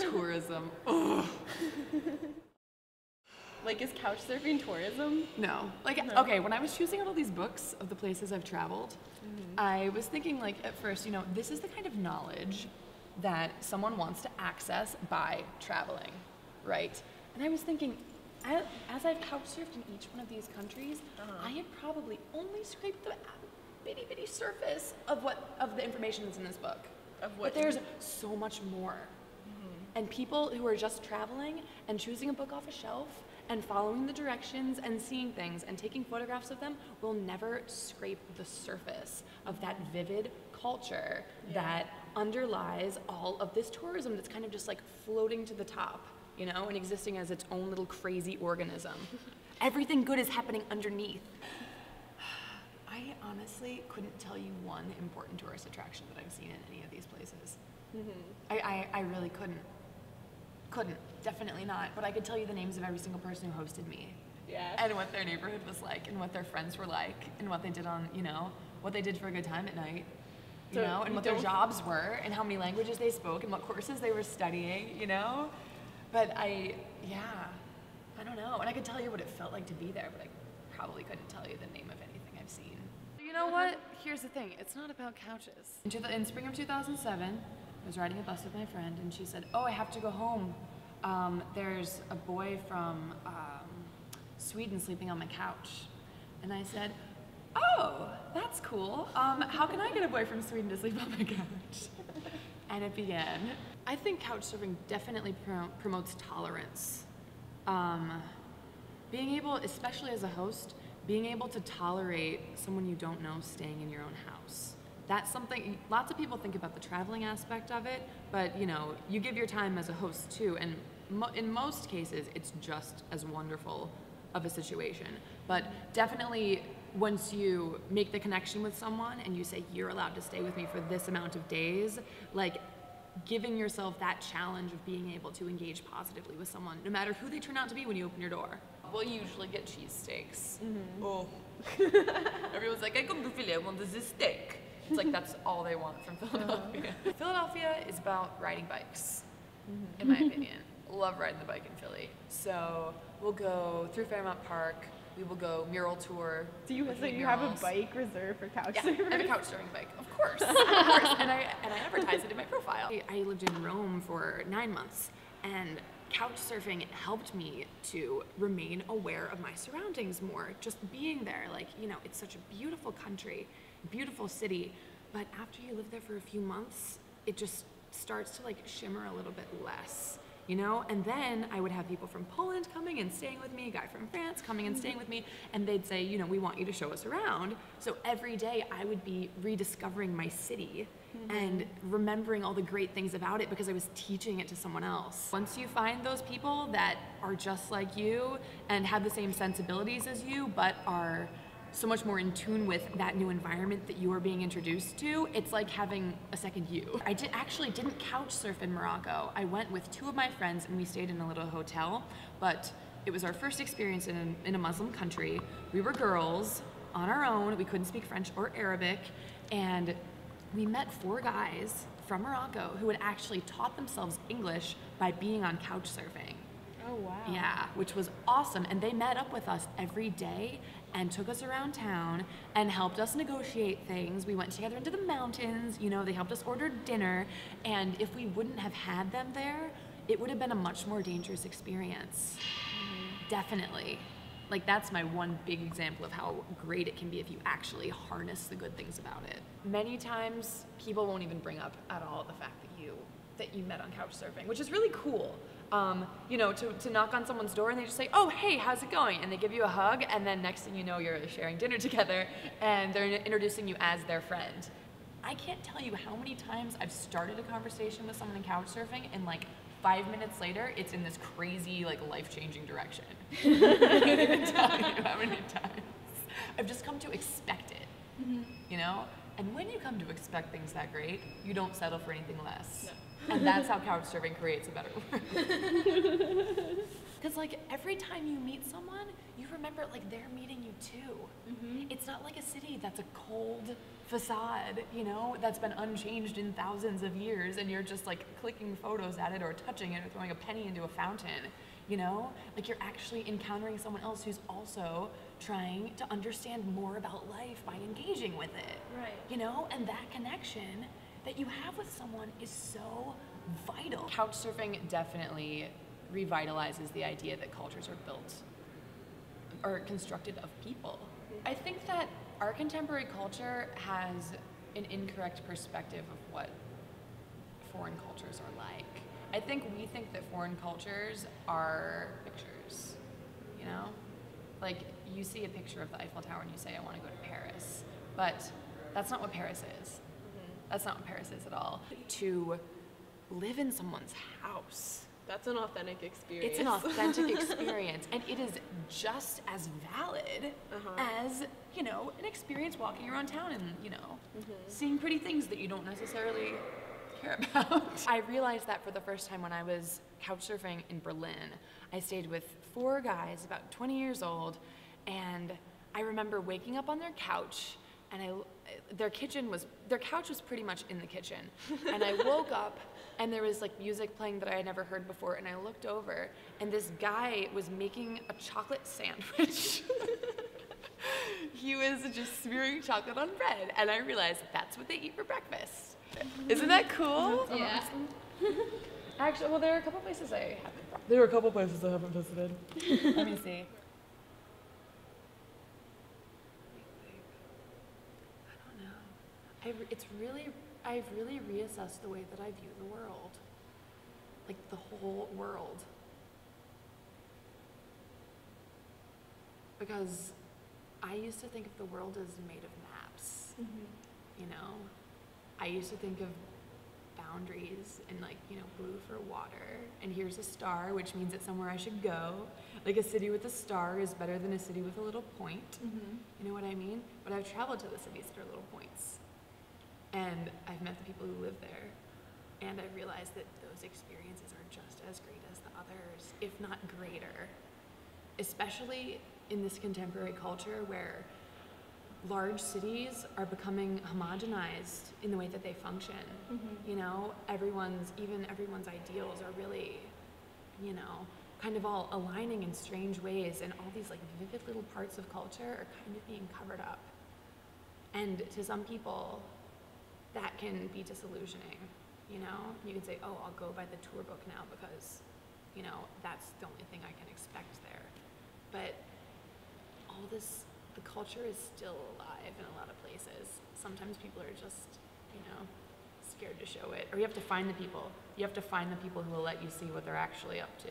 Tourism. Ugh. Like, is couchsurfing tourism? No. Like, No. okay, when I was choosing out all these books of the places I've traveled, I was thinking, like, at first, you know, this is the kind of knowledge that someone wants to access by traveling, right? And I was thinking, as I've couchsurfed in each one of these countries, I have probably only scraped the bitty bitty surface of the information that's in this book. But there's so much more. And people who are just traveling and choosing a book off a shelf and following the directions and seeing things and taking photographs of them will never scrape the surface of that vivid culture that underlies all of this tourism that's kind of just like floating to the top, you know, and existing as its own little crazy organism. Everything good is happening underneath. I honestly couldn't tell you one important tourist attraction that I've seen in any of these places. I really couldn't. Definitely not. But I could tell you the names of every single person who hosted me. Yeah. And what their neighborhood was like, and what their friends were like, and what they did on, you know, what they did for a good time at night, you know, and what their jobs were, and how many languages they spoke, and what courses they were studying, you know. But I don't know. And I could tell you what it felt like to be there, but I probably couldn't tell you the name of anything I've seen. You know what? Here's the thing. It's not about couches. In spring of 2007, I was riding a bus with my friend, and she said, "Oh, I have to go home. There's a boy from Sweden sleeping on my couch." And I said, "Oh, that's cool. How can I get a boy from Sweden to sleep on my couch?" And it began. I think couchsurfing definitely promotes tolerance. Being able, especially as a host, being able to tolerate someone you don't know staying in your own house. That's something, lots of people think about the traveling aspect of it, but you know, you give your time as a host too, and in most cases, it's just as wonderful of a situation. But definitely, once you make the connection with someone and you say, "You're allowed to stay with me for this amount of days," like giving yourself that challenge of being able to engage positively with someone, no matter who they turn out to be when you open your door. We'll usually get cheesesteaks. Oh. Everyone's like, "I come to Philly, I want this steak." It's like that's all they want from Philadelphia. Philadelphia is about riding bikes, in my opinion. Love riding the bike in Philly. So we'll go through Fairmount Park. We will go mural tour. Do you have a bike reserved for couchsurfing? Yeah, I have a couchsurfing bike, of course. And I advertise it in my profile. I lived in Rome for 9 months, and couchsurfing helped me to remain aware of my surroundings more. Just being there, like, you know, it's such a beautiful country, beautiful city, but after you live there for a few months, it just starts to like shimmer a little bit less, you know? And then I would have people from Poland coming and staying with me, a guy from France coming and staying with me, and they'd say, you know, "We want you to show us around." So every day I would be rediscovering my city and remembering all the great things about it because I was teaching it to someone else. Once you find those people that are just like you and have the same sensibilities as you, but are so much more in tune with that new environment that you are being introduced to, it's like having a second you. I actually didn't couch surf in Morocco. I went with 2 of my friends and we stayed in a little hotel, but it was our first experience in a Muslim country. We were girls on our own. We couldn't speak French or Arabic, and we met 4 guys from Morocco who had actually taught themselves English by being on couch surfing. Oh, wow. Yeah, which was awesome. And they met up with us every day and took us around town and helped us negotiate things. We went together into the mountains, you know, they helped us order dinner. And if we wouldn't have had them there, it would have been a much more dangerous experience. Definitely. Like, that's my one big example of how great it can be if you actually harness the good things about it. Many times, people won't even bring up at all the fact that you met on couchsurfing, which is really cool. You know, to knock on someone's door and they just say, "Oh, hey, how's it going?" And they give you a hug, and then next thing you know, you're sharing dinner together, and they're introducing you as their friend. I can't tell you how many times I've started a conversation with someone in couchsurfing, and like 5 minutes later, it's in this crazy, like, life-changing direction. I can't even tell you how many times. I've just come to expect it, you know? And when you come to expect things that great, you don't settle for anything less. No. And that's how couchsurfing creates a better world. Because, like, every time you meet someone, you remember, like, they're meeting you too. It's not like a city that's a cold facade, you know, that's been unchanged in thousands of years, and you're just like clicking photos at it or touching it or throwing a penny into a fountain, you know? Like, you're actually encountering someone else who's also trying to understand more about life by engaging with it. Right. You know, and that connection that you have with someone is so vital. Couchsurfing definitely revitalizes the idea that cultures are built or constructed of people. I think that our contemporary culture has an incorrect perspective of what foreign cultures are like. I think we think that foreign cultures are pictures, you know? Like, you see a picture of the Eiffel Tower and you say, I want to go to Paris. But that's not what Paris is. That's not what Paris is at all. To live in someone's house. That's an authentic experience. It's an authentic experience, and it is just as valid as, you know, an experience walking around town and, you know, seeing pretty things that you don't necessarily care about. I realized that for the first time when I was couchsurfing in Berlin. I stayed with 4 guys about 20 years old, and I remember waking up on their couch, and their couch was pretty much in the kitchen, and I woke up and there was like music playing that I had never heard before, and I looked over and this guy was making a chocolate sandwich. He was just smearing chocolate on bread, and I realized that's what they eat for breakfast. Isn't that cool? Yeah. Actually, well, there are a couple places I haven't. Visited. Let me see. I don't know. I've really reassessed the way that I view the world. Like, the whole world. Because I used to think of the world as made of maps. You know? I used to think of boundaries and, like, you know, blue for water, and here's a star, which means it's somewhere I should go. Like, a city with a star is better than a city with a little point. You know what I mean? But I've traveled to the cities that are little points, and I've met the people who live there, and I realized that those experiences are just as great as the others, if not greater. Especially in this contemporary culture where large cities are becoming homogenized in the way that they function. You know, everyone's ideals are really, you know, kind of all aligning in strange ways, and all these like vivid little parts of culture are kind of being covered up. And to some people, that can be disillusioning. You know, you can say, oh, I'll go by the tour book now because, you know, that's the only thing I can expect there. But all this, the culture is still alive in a lot of places. Sometimes people are just, you know, scared to show it. Or you have to find the people. You have to find the people who will let you see what they're actually up to.